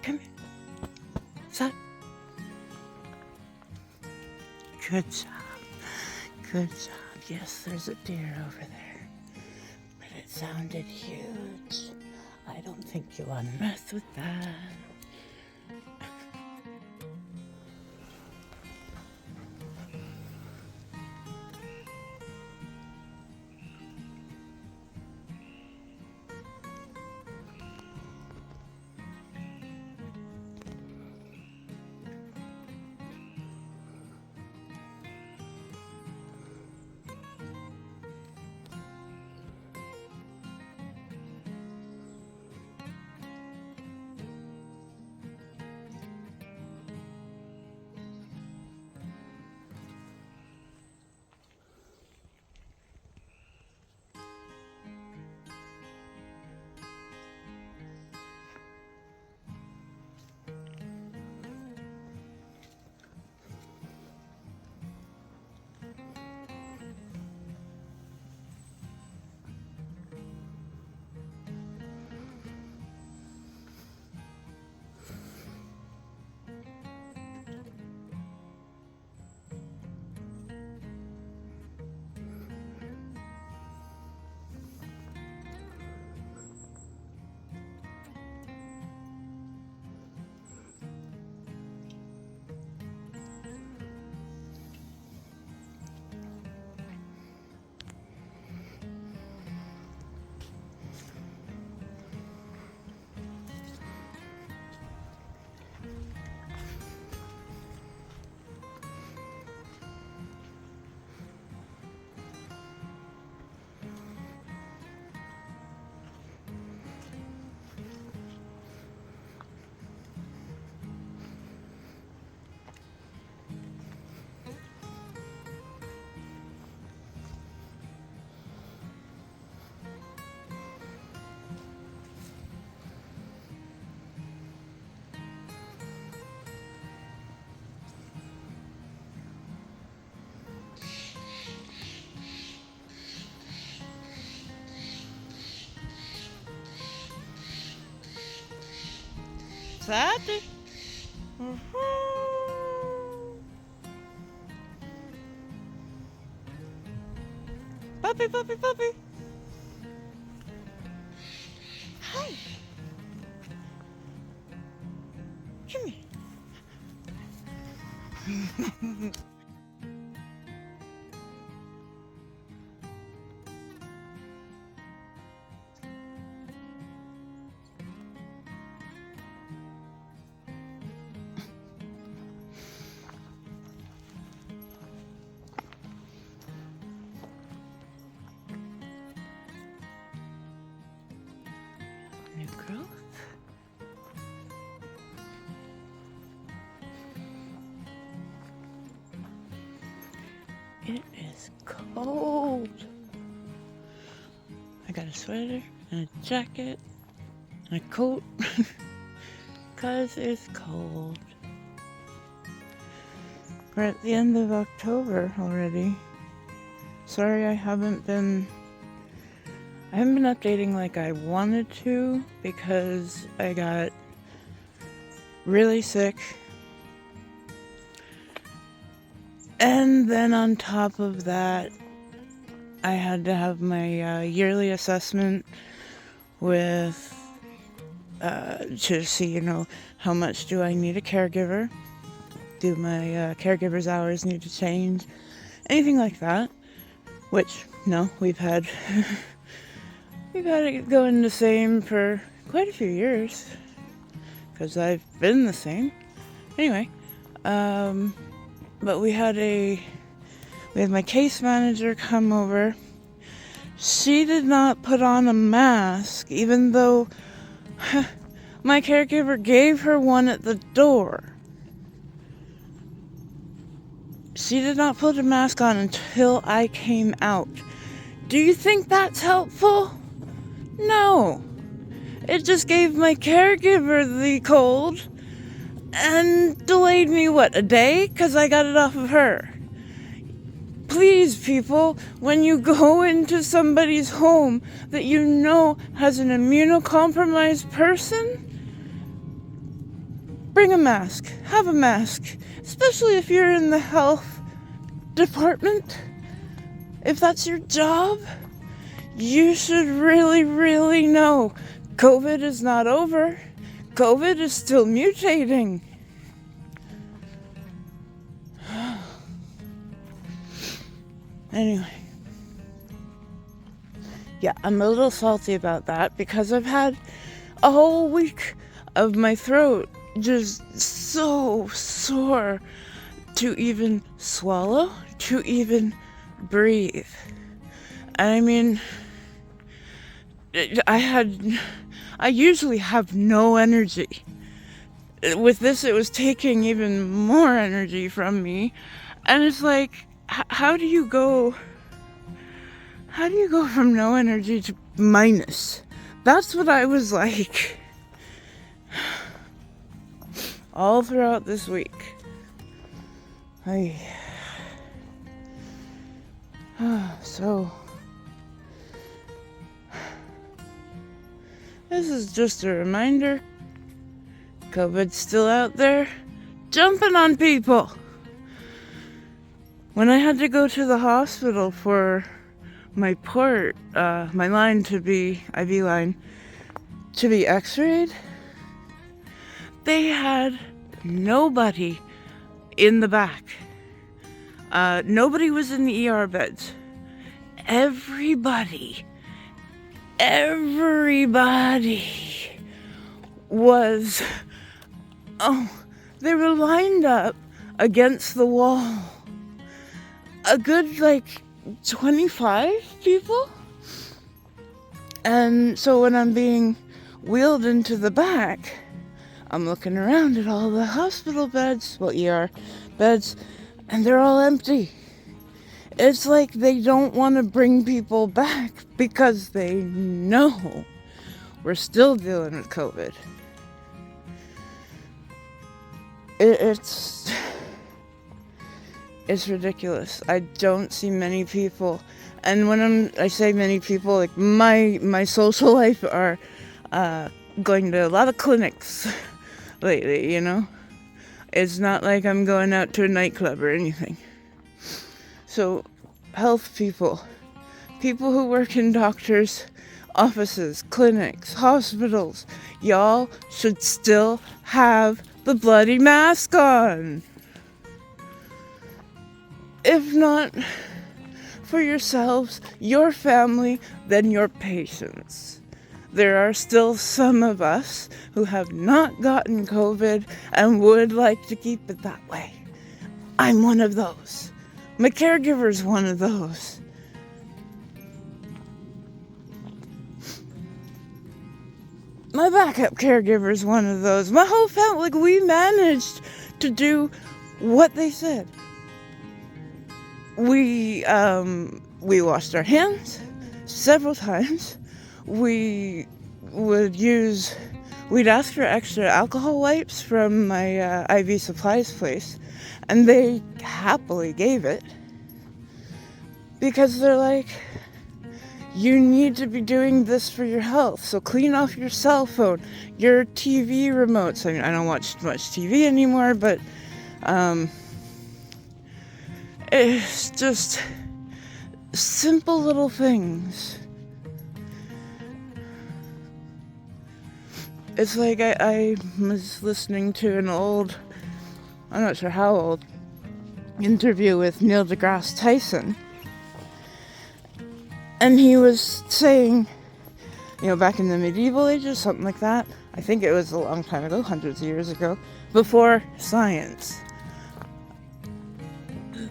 Come here. Stop. Good job. Good job. Yes, there's a deer over there. But it sounded huge. I don't think you want to mess with that. Sabe? Puppy, puppy, puppy. Hi. Come here. New growth. It is cold. I got a sweater and a jacket and a coat because it's cold. We're at the end of October already. Sorry I haven't been updating like I wanted to because I got really sick. And then on top of that, I had to have my yearly assessment with to see, how much do I need a caregiver? Do my caregiver's hours need to change? Anything like that. Which, no, we've had it going the same for quite a few years. Because I've been the same. Anyway, but we had my case manager come over. She did not put on a mask, even though my caregiver gave her one at the door. She did not put a mask on until I came out. Do you think that's helpful? No. It just gave my caregiver the cold and delayed me, a day? Because I got it off of her. Please, people, when you go into somebody's home that you know has an immunocompromised person, bring a mask. Have a mask. Especially if you're in the health department. If that's your job, you should really, really know COVID is not over. COVID is still mutating. Anyway. Yeah, I'm a little salty about that because I've had a whole week of my throat just so sore to even swallow, to even breathe. And I mean, I usually have no energy. With this, it was taking even more energy from me. And it's like, how do you go from no energy to minus? That's what I was like all throughout this week. So this is just a reminder, COVID's still out there, jumping on people. When I had to go to the hospital for my port, my line to be, IV line, to be x-rayed, they had nobody in the back. Nobody was in the ER beds. Everybody was, they were lined up against the wall. A good, 25 people. And so when I'm being wheeled into the back, I'm looking around at all the hospital beds, ER beds, and they're all empty. It's like they don't want to bring people back because they know we're still dealing with COVID. It's ridiculous. I don't see many people, and when I say many people, my social life are going to a lot of clinics lately, It's not like I'm going out to a nightclub or anything. So, health people who work in doctors' offices, clinics, hospitals, y'all should still have the bloody mask on. If not for yourselves, your family, then your patients. There are still some of us who have not gotten COVID and would like to keep it that way. I'm one of those. My caregiver's one of those. My backup caregiver's one of those. My whole family, we managed to do what they said. We washed our hands several times. We'd ask for extra alcohol wipes from my IV supplies place, and they happily gave it. Because they're like, you need to be doing this for your health, so clean off your cell phone, your TV remotes. I mean, I don't watch much TV anymore, but it's just simple little things. It's like I was listening to an old, I'm not sure how old, interview with Neil deGrasse Tyson. And he was saying, back in the medieval ages, something like that. I think it was a long time ago, hundreds of years ago, before science.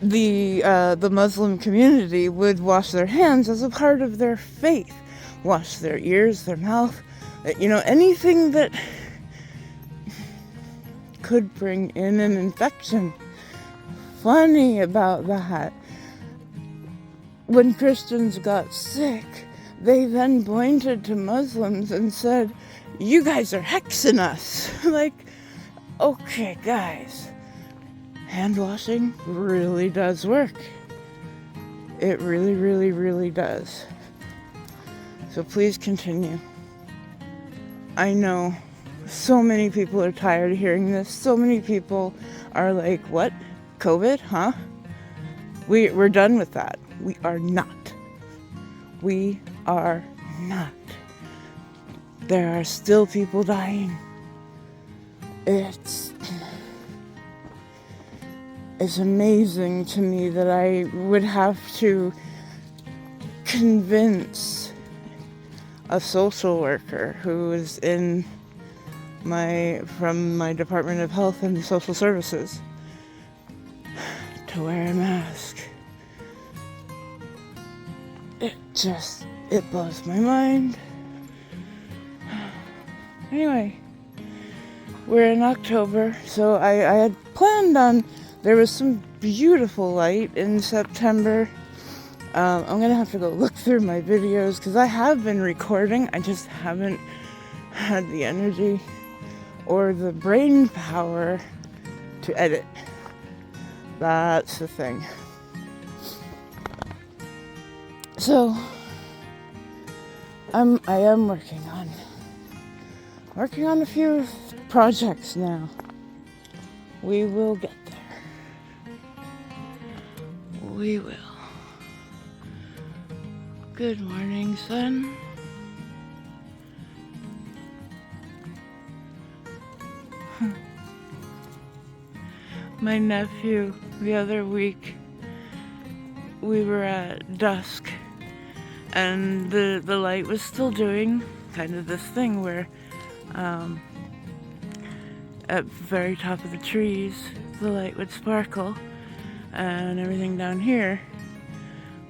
The Muslim community would wash their hands as a part of their faith. Wash their ears, their mouth, anything that could bring in an infection. Funny about that, when Christians got sick, they then pointed to Muslims and said, you guys are hexing us. Okay, guys, hand washing really does work. It really, really, really does. So please continue. I know So many people are tired of hearing this. So many people are like, what? COVID? Huh? We're done with that. We are not. We are not. There are still people dying. It's amazing to me that I would have to convince a social worker who is from my Department of Health and Social Services to wear a mask. It blows my mind. Anyway, we're in October, so I had planned on, there was some beautiful light in September. I'm going to have to go look through my videos because I have been recording. I just haven't had the energy or the brain power to edit. That's the thing. So, I am working on a few projects now. We will get there. We will. Good morning, son. My nephew, the other week, we were at dusk, and the light was still doing kind of this thing where at the very top of the trees, the light would sparkle, and everything down here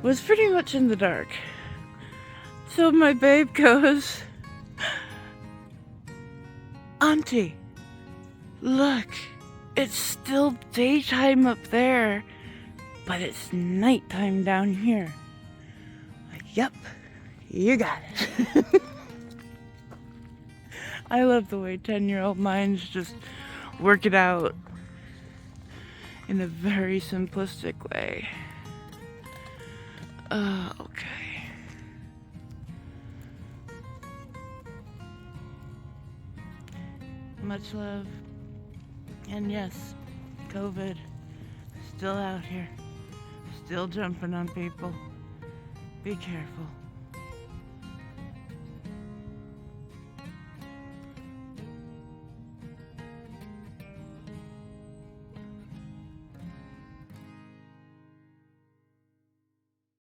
was pretty much in the dark. So my babe goes, Auntie, look, it's still daytime up there, but it's nighttime down here. Like, yep, you got it. I love the way 10-year-old minds just work it out in a very simplistic way. Okay. Much love. And yes, COVID, still out here, still jumping on people. Be careful.